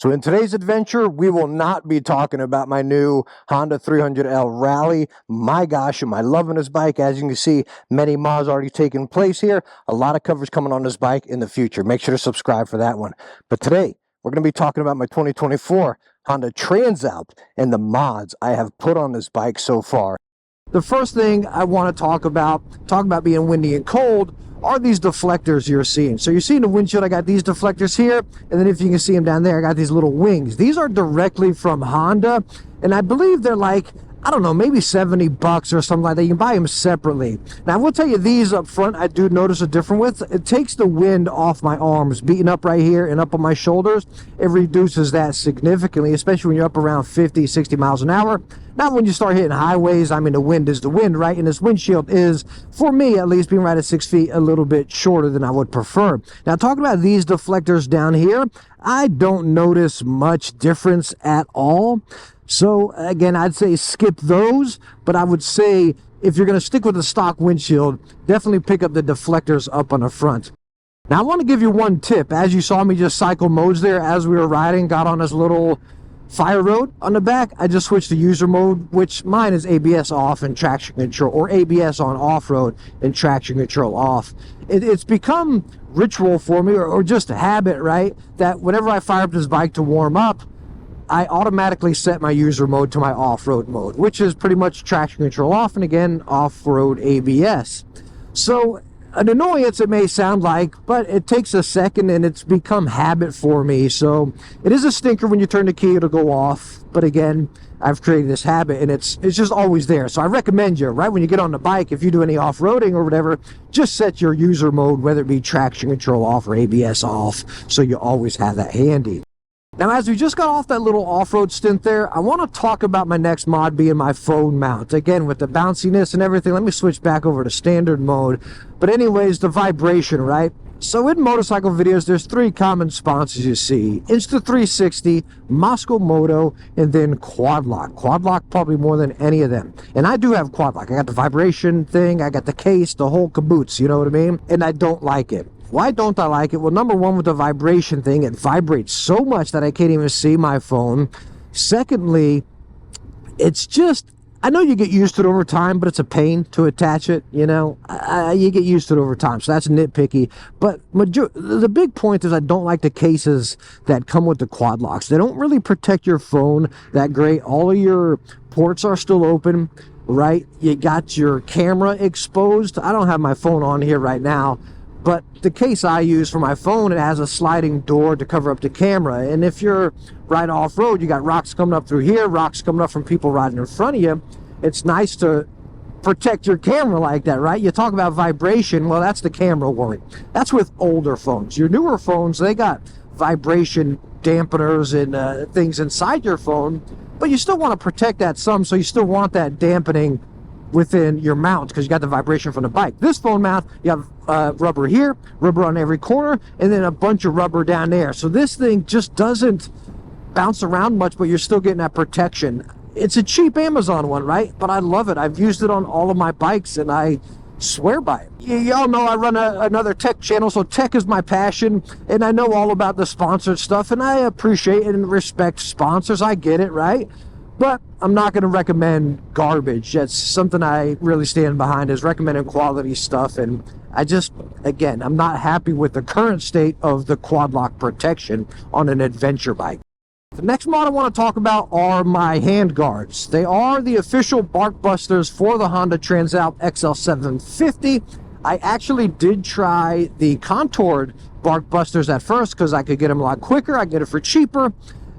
So in today's adventure, we will not be talking about my new Honda 300L Rally. My gosh, am I loving this bike. As you can see, many mods already taking place here. A lot of coverage coming on this bike in the future. Make sure to subscribe for that one. But today, we're going to be talking about my 2024 Honda Transalp and the mods I have put on this bike so far. The first thing I want to talk about being windy and cold, are these deflectors you're seeing. So you're seeing the windshield, I got these deflectors here, and then if you can see them down there, I got these little wings. These are directly from Honda, and I believe they're like, I don't know, maybe $70 or something like that. You can buy them separately. Now, I will tell you, these up front, I do notice a difference with. It takes the wind off my arms, beating up right here and up on my shoulders. It reduces that significantly, especially when you're up around 50, 60 miles an hour. Now, when you start hitting highways, I mean, the wind is the wind, right? And this windshield is, for me at least, being right at 6 feet, a little bit shorter than I would prefer. Now, talking about these deflectors down here, I don't notice much difference at all. So again, I'd say skip those, but I would say if you're going to stick with the stock windshield, definitely pick up the deflectors up on the front. Now I want to give you one tip. As you saw me just cycle modes there as we were riding, got on this little fire road on the back, I just switched to user mode, which mine is ABS off and traction control, or ABS on off-road and traction control off. It's become ritual for me, or just a habit, right? That whenever I fire up this bike to warm up, I automatically set my user mode to my off-road mode, which is pretty much traction control off, and again, off-road ABS. So, an annoyance it may sound like, but it takes a second and it's become habit for me. So, it is a stinker when you turn the key, it'll go off. But again, I've created this habit and it's just always there. So I recommend you, right when you get on the bike, if you do any off-roading or whatever, just set your user mode, whether it be traction control off or ABS off, so you always have that handy. Now, as we just got off that little off-road stint there, I want to talk about my next mod being my phone mount. Again, with the bounciness and everything, let me switch back over to standard mode. But anyways, the vibration, right? So in motorcycle videos, there's three common sponsors you see. Insta360, Moscow Moto, and then Quad Lock. Quad Lock probably more than any of them. And I do have Quad Lock. I got the vibration thing, I got the case, the whole caboose, you know what I mean? And I don't like it. Why don't I like it? Well, number one, with the vibration thing, it vibrates so much that I can't even see my phone. Secondly, it's just, I know you get used to it over time, but it's a pain to attach it, you know. You get used to it over time, so that's nitpicky. But the big point is I don't like the cases that come with the quad locks. They don't really protect your phone that great. All of your ports are still open, right? You got your camera exposed. I don't have my phone on here right now, but the case I use for my phone, it has a sliding door to cover up the camera. And if you're riding off-road, you got rocks coming up through here, rocks coming up from people riding in front of you. It's nice to protect your camera like that, right? You talk about vibration, well, that's the camera warning. That's with older phones. Your newer phones, they got vibration dampeners and things inside your phone, but you still want to protect that some, so you still want that dampening within your mount because you got the vibration from the bike. This phone mount, you have rubber here, rubber on every corner, and then a bunch of rubber down there. So this thing just doesn't bounce around much, but you're still getting that protection. It's a cheap Amazon one, right? But I love it. I've used it on all of my bikes, and I swear by it. Y'all know I run another tech channel, so tech is my passion, and I know all about the sponsored stuff, and I appreciate and respect sponsors. I get it, right? But I'm not going to recommend garbage. That's something I really stand behind, is recommending quality stuff. And I just, again, I'm not happy with the current state of the quad lock protection on an adventure bike. The next mod I want to talk about are my hand guards. They are the official bark busters for the Honda Transalp XL750. I actually did try the contoured bark busters at first because I could get them a lot quicker. I get it for cheaper.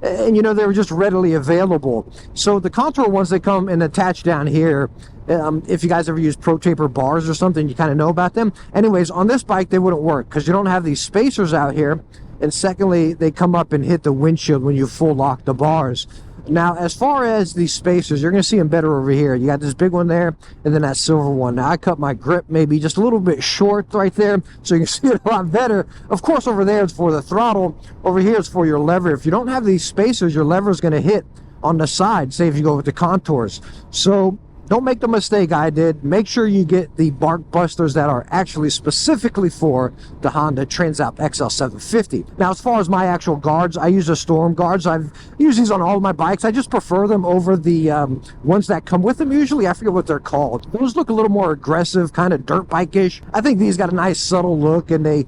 And you know, they were just readily available. So the contour ones, they come and attach down here. If you guys ever use Pro Taper bars or something, you kind of know about them. Anyways, on this bike, they wouldn't work because you don't have these spacers out here. And secondly, they come up and hit the windshield when you full lock the bars. Now, as far as these spacers, you're going to see them better over here. You got this big one there, and then that silver one. Now, I cut my grip maybe just a little bit short right there, so you can see it a lot better. Of course, over there, it's for the throttle. Over here, it's for your lever. If you don't have these spacers, your lever is going to hit on the side, say if you go with the contours. So Don't make the mistake I did. Make sure you get the bark busters that are actually specifically for the Honda Transalp XL750. Now, as far as my actual guards, I use the Storm guards. I've used these on all of my bikes. I just prefer them over the ones that come with them usually. I forget what they're called. Those look a little more aggressive, kind of dirt bike-ish. I think these got a nice subtle look, and they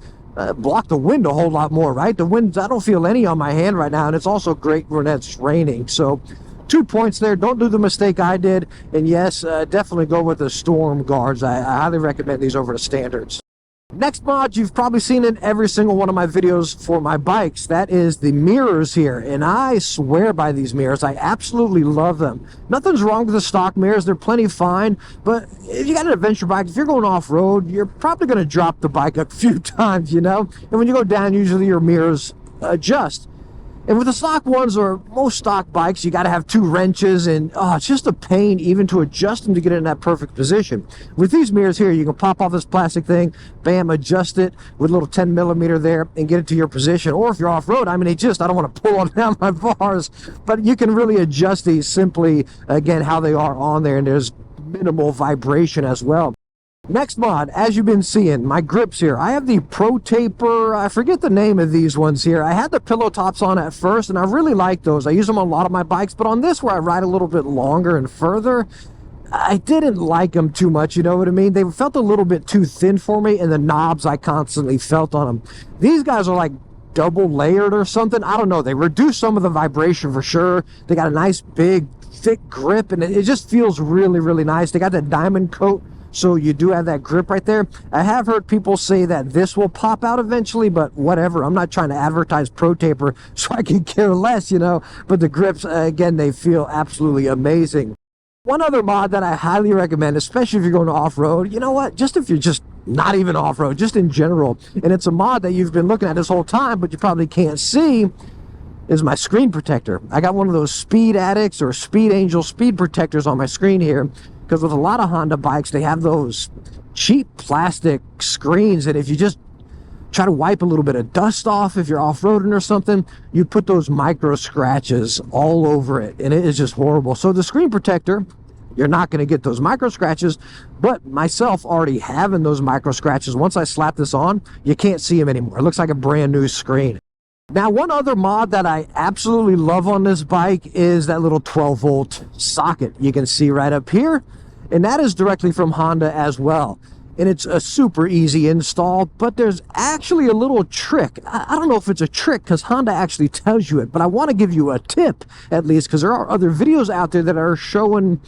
block the wind a whole lot more, right? The wind, I don't feel any on my hand right now, and it's also great when it's raining. So 2 points there. Don't do the mistake I did. And yes, definitely go with the Storm guards. I highly recommend these over the standards. Next mod, you've probably seen in every single one of my videos for my bikes. That is the mirrors here. And I swear by these mirrors. I absolutely love them. Nothing's wrong with the stock mirrors. They're plenty fine. But if you got an adventure bike, if you're going off-road, you're probably going to drop the bike a few times, you know? And when you go down, usually your mirrors adjust. And with the stock ones, or most stock bikes, you got to have 2 wrenches, and it's just a pain even to adjust them to get in that perfect position. With these mirrors here, you can pop off this plastic thing, bam, adjust it with a little 10 millimeter there and get it to your position. Or if you're off-road, I mean, I don't want to pull on down my bars, but you can really adjust these simply, again, how they are on there, and there's minimal vibration as well. Next mod, as you've been seeing, my grips here. I have the Pro Taper, I forget the name of these ones here. I had the pillow tops on at first, and I really like those. I use them on a lot of my bikes, but on this where I ride a little bit longer and further, I didn't like them too much, you know what I mean? They felt a little bit too thin for me, and the knobs I constantly felt on them. These guys are like double layered or something. I don't know. They reduce some of the vibration for sure. They got a nice big thick grip, and it just feels really, really nice. They got that diamond coat, so you do have that grip right there. I have heard people say that this will pop out eventually, but whatever. I'm not trying to advertise Pro Taper, so I can care less, you know. But the grips, again, they feel absolutely amazing. One other mod that I highly recommend, especially if you're going off-road, you know what? Just if you're just not even off-road, just in general, and it's a mod that you've been looking at this whole time, but you probably can't see, is my screen protector. I got one of those Speed Addicts or Speed Angel speed protectors on my screen here, because with a lot of Honda bikes, they have those cheap plastic screens, and if you just try to wipe a little bit of dust off if you're off-roading or something, you put those micro scratches all over it, and it is just horrible. So the screen protector, you're not going to get those micro scratches, but myself already having those micro scratches, once I slap this on, you can't see them anymore. It looks like a brand new screen. Now, one other mod that I absolutely love on this bike is that little 12-volt socket you can see right up here, and that is directly from Honda as well. And it's a super easy install, but there's actually a little trick. I don't know if it's a trick because Honda actually tells you it, but I want to give you a tip at least, because there are other videos out there that are showing,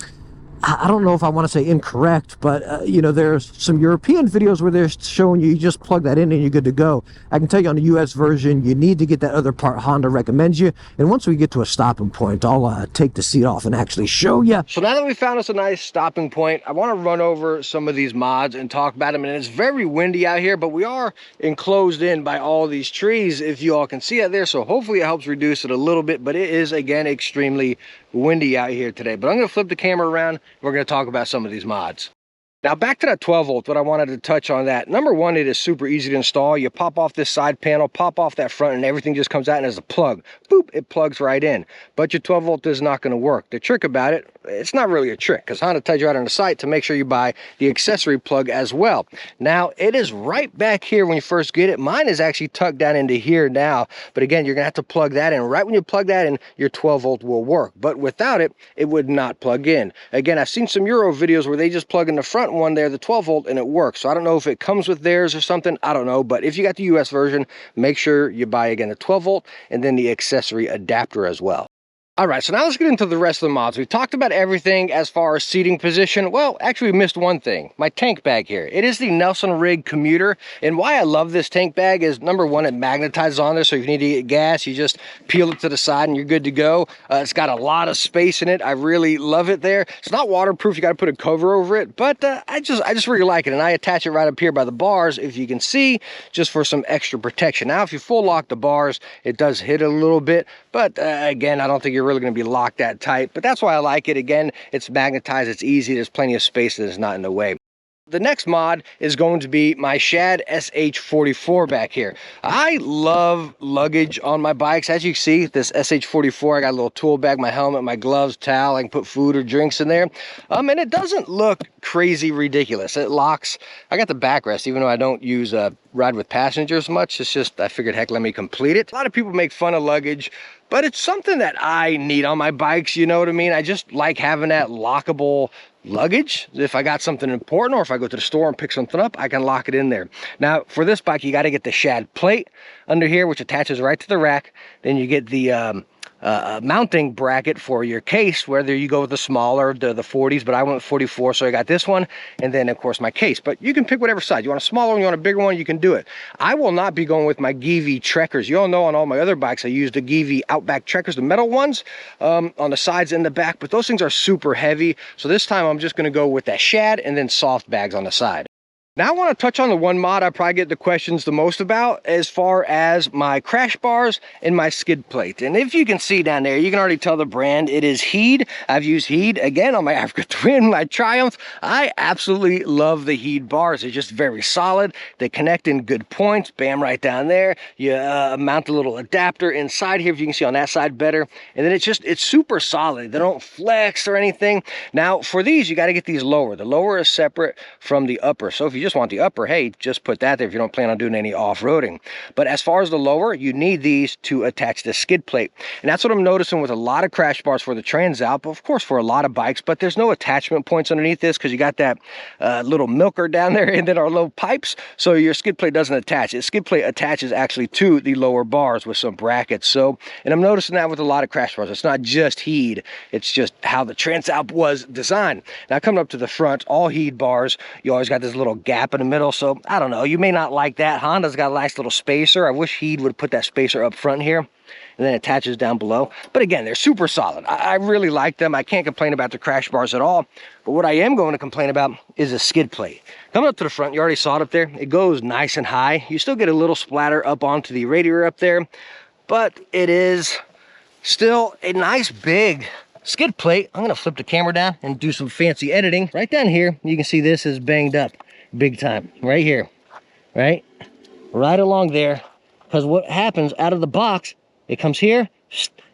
I don't know if I want to say incorrect, but you know, there's some European videos where they're showing you just plug that in and you're good to go. I can tell you on the US version, you need to get that other part Honda recommends you. And once we get to a stopping point, I'll take the seat off and actually show you. So now that we found us a nice stopping point, I want to run over some of these mods and talk about them. And it's very windy out here, but we are enclosed in by all these trees, if you all can see it there. So hopefully it helps reduce it a little bit, but it is, again, extremely windy out here today. But I'm going to flip the camera around. We're going to talk about some of these mods. Now back to that 12 volt, what I wanted to touch on that. Number one, it is super easy to install. You pop off this side panel, pop off that front, and everything just comes out and as a plug. Boop, it plugs right in. But your 12 volt is not going to work. The trick about it, it's not really a trick, because Honda tells you right on the site to make sure you buy the accessory plug as well. Now, it is right back here when you first get it. Mine is actually tucked down into here now. But again, you're going to have to plug that in. Right when you plug that in, your 12 volt will work. But without it, it would not plug in. Again, I've seen some Euro videos where they just plug in the front one there, the 12 volt, and it works. So I don't know if it comes with theirs or something. I don't know. But if you got the US version, make sure you buy, again, the 12 volt and then the accessory adapter as well. All right, so now let's get into the rest of the mods. We've talked about everything as far as seating position. Well, actually, we missed one thing, my tank bag here. It is the Nelson Rig Commuter, and why I love this tank bag is, number one, it magnetizes on there, so if you need to get gas, you just peel it to the side and you're good to go. It's got a lot of space in it. I really love it there. It's not waterproof. You got to put a cover over it, but I just really like it, and I attach it right up here by the bars, if you can see, just for some extra protection. Now, if you full lock the bars, it does hit a little bit, but again, I don't think you're really going to be locked that tight, but that's why I like it. Again, it's magnetized, it's easy, there's plenty of space that is not in the way. The next mod is going to be my Shad SH44 back here. I love luggage on my bikes. As you see, this SH44, I got a little tool bag, my helmet, my gloves, towel. I can put food or drinks in there. And it doesn't look crazy ridiculous. It locks. I got the backrest, even though I don't use ride with passengers much. It's just, I figured, heck, let me complete it. A lot of people make fun of luggage, but it's something that I need on my bikes, you know what I mean? I just like having that lockable luggage. If I got something important, or if I go to the store and pick something up, I can lock it in there. Now, for this bike, you got to get the Shad plate under here, which attaches right to the rack. Then you get the mounting bracket for your case, whether you go with the smaller, the 40s, but I went with 44, so I got this one, and then of course my case. But you can pick whatever size. You want a smaller one, you want a bigger one, you can do it. I will not be going with my Givi Trekkers. You all know on all my other bikes I use the Givi Outback Trekkers, the metal ones, on the sides and the back, but those things are super heavy. So this time I'm just going to go with that Shad and then soft bags on the side. Now I want to touch on the one mod I probably get the questions the most about, as far as my crash bars and my skid plate. And if you can see down there, you can already tell the brand. It is Heed. I've used Heed again on my Africa Twin, my Triumph. I absolutely love the Heed bars. They're just very solid. They connect in good points. Bam, right down there. You mount a little adapter inside here, if you can see on that side better. And then it's super solid. They don't flex or anything. Now for these, you got to get these lower. The lower is separate from the upper. So if you just want the upper, hey, just put that there if you don't plan on doing any off-roading. But as far as the lower, you need these to attach the skid plate. And that's what I'm noticing with a lot of crash bars for the Transalp, of course for a lot of bikes, but there's no attachment points underneath this because you got that little milker down there and then our little pipes, so your skid plate doesn't attach. The skid plate attaches actually to the lower bars with some brackets. So, and I'm noticing that with a lot of crash bars. It's not just Heed, it's just how the Transalp was designed. Now coming up to the front, all Heed bars, you always got this little gap in the middle, so I don't know, you may not like that. Honda's got a nice little spacer. I wish Heed would put that spacer up front here, and then it attaches down below. But again, they're super solid. I really like them. I can't complain about the crash bars at all. But what I am going to complain about is a skid plate. Coming up to the front, you already saw it up there. It goes nice and high. You still get a little splatter up onto the radiator up there, but it is still a nice big skid plate. I'm gonna flip the camera down and do some fancy editing. Right down here, you can see this is banged up big time. Right here, right along there. Because what happens out of the box, it comes here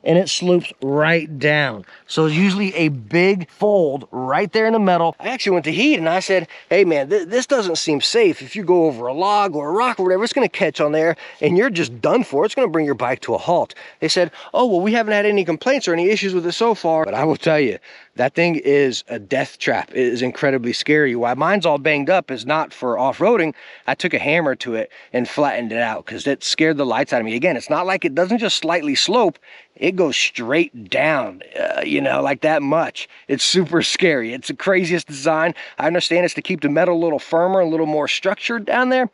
and it slopes right down. So it's usually a big fold right there in the metal. I actually went to Heed and I said, hey man, this doesn't seem safe. If you go over a log or a rock or whatever, it's gonna catch on there and you're just done for. It's gonna bring your bike to a halt. They said, oh, well, we haven't had any complaints or any issues with it so far. But I will tell you, that thing is a death trap. It is incredibly scary. Why mine's all banged up is not for off-roading. I took a hammer to it and flattened it out because it scared the lights out of me. Again, it's not like it doesn't just slightly slope. It goes straight down, you know, like that much. It's super scary. It's the craziest design. I understand it's to keep the metal a little firmer, a little more structured down there.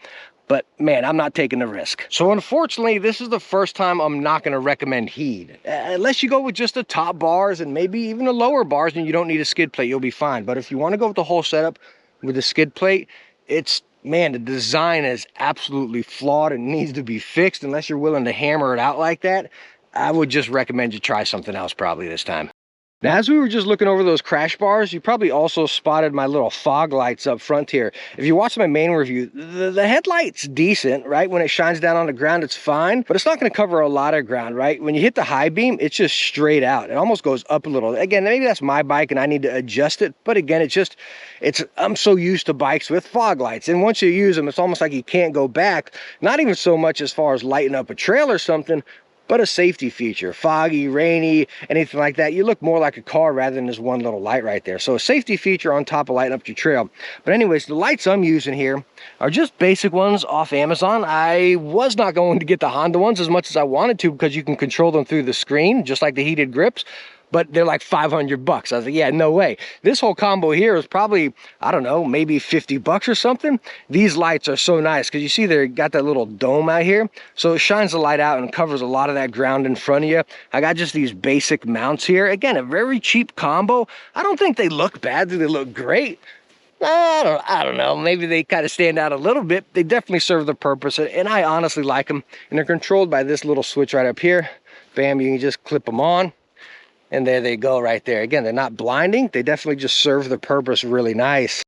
But man, I'm not taking the risk. So unfortunately, this is the first time I'm not gonna recommend Heed. Unless you go with just the top bars and maybe even the lower bars and you don't need a skid plate, you'll be fine. But if you wanna go with the whole setup with the skid plate, man, the design is absolutely flawed and needs to be fixed. Unless you're willing to hammer it out like that, I would just recommend you try something else probably this time. Now, as we were just looking over those crash bars, you probably also spotted my little fog lights up front here. If you watch my main review, the headlight's decent, right? When it shines down on the ground, it's fine, but it's not going to cover a lot of ground, right? When you hit the high beam, it's just straight out. It almost goes up a little. Again, maybe that's my bike and I need to adjust it, but again, I'm so used to bikes with fog lights, and once you use them, it's almost like you can't go back. Not even so much as far as lighting up a trail or something, but a safety feature. Foggy, rainy, anything like that, you look more like a car rather than this one little light right there. So a safety feature on top of lighting up your trail. But anyways, the lights I'm using here are just basic ones off Amazon. I was not going to get the Honda ones as much as I wanted to because you can control them through the screen, just like the heated grips. But they're like 500 bucks. I was like, yeah, no way. This whole combo here is probably, I don't know, maybe 50 bucks or something. These lights are so nice because you see they got that little dome out here. So it shines the light out and covers a lot of that ground in front of you. I got just these basic mounts here. Again, a very cheap combo. I don't think they look bad. Do they look great? I don't know. Maybe they kind of stand out a little bit. They definitely serve the purpose, and I honestly like them. And they're controlled by this little switch right up here. Bam, you can just clip them on. And there they go right there. Again, they're not blinding. They definitely just serve the purpose really nice.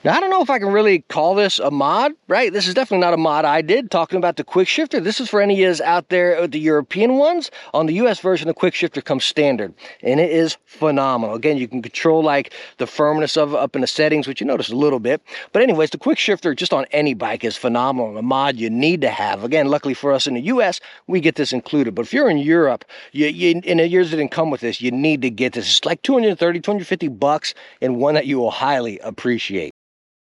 Now, I don't know if I can really call this a mod, right? This is definitely not a mod I did, talking about the quick shifter. This is for any of you out there, the European ones. On the US version, the quick shifter comes standard, and it is phenomenal. Again, you can control like the firmness of it up in the settings, which you notice a little bit. But anyways, the quick shifter just on any bike is phenomenal. A mod you need to have. Again, luckily for us in the US, we get this included. But if you're in Europe, in the years that didn't come with this, you need to get this. It's like 230, 250 bucks, and one that you will highly appreciate.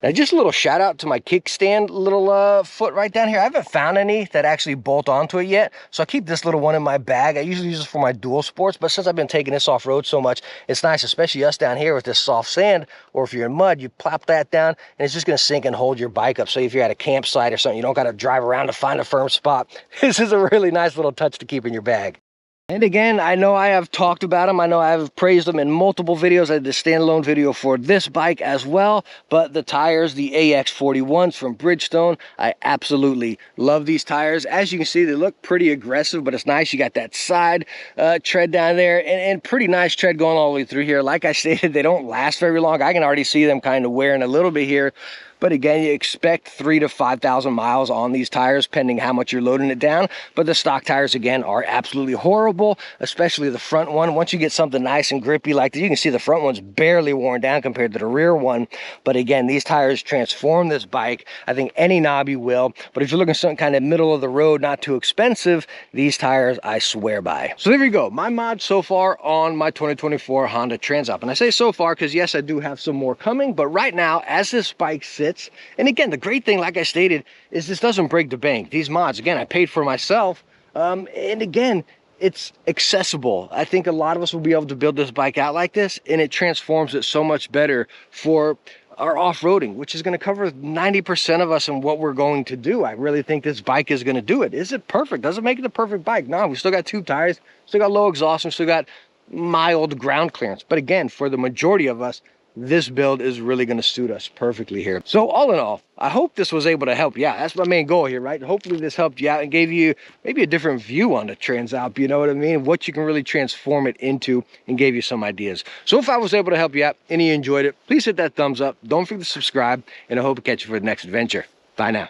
Now, just a little shout out to my kickstand little foot right down here. I haven't found any that actually bolt onto it yet, so I keep this little one in my bag. I usually use this for my dual sports, but since I've been taking this off-road so much, it's nice, especially us down here with this soft sand, or if you're in mud, you plop that down, and it's just gonna sink and hold your bike up. So if you're at a campsite or something, you don't gotta drive around to find a firm spot. This is a really nice little touch to keep in your bag. And again, I know I have talked about them. I know I have praised them in multiple videos. I did a standalone video for this bike as well. But the tires, the AX41s from Bridgestone, I absolutely love these tires. As you can see, they look pretty aggressive, but it's nice. You got that side tread down there and pretty nice tread going all the way through here. Like I stated, they don't last very long. I can already see them kind of wearing a little bit here. But again, you expect 3,000 to 5,000 miles on these tires, depending how much you're loading it down. But the stock tires, again, are absolutely horrible, especially the front one. Once you get something nice and grippy like this, you can see the front one's barely worn down compared to the rear one. But again, these tires transform this bike. I think any knobby will. But if you're looking for something kind of middle of the road, not too expensive, these tires I swear by. So there you go. My mod so far on my 2024 Honda Transalp. And I say so far because yes, I do have some more coming. But right now, as this bike sits, and again, the great thing, like I stated, is this doesn't break the bank. These mods, again, I paid for myself. And again, it's accessible. I think a lot of us will be able to build this bike out like this, and it transforms it so much better for our off-roading, which is going to cover 90% of us in what we're going to do. I really think this bike is going to do it. Is it perfect? Does it make it the perfect bike? No, we still got tube tires, still got low exhaust, and still got mild ground clearance. But again, for the majority of us, this build is really going to suit us perfectly here. So all in all, I hope this was able to help you out. That's my main goal here, right? Hopefully this helped you out and gave you maybe a different view on the Transalp, you know what I mean? What you can really transform it into, and gave you some ideas. So if I was able to help you out and you enjoyed it, please hit that thumbs up. Don't forget to subscribe, and I hope to catch you for the next adventure. Bye now.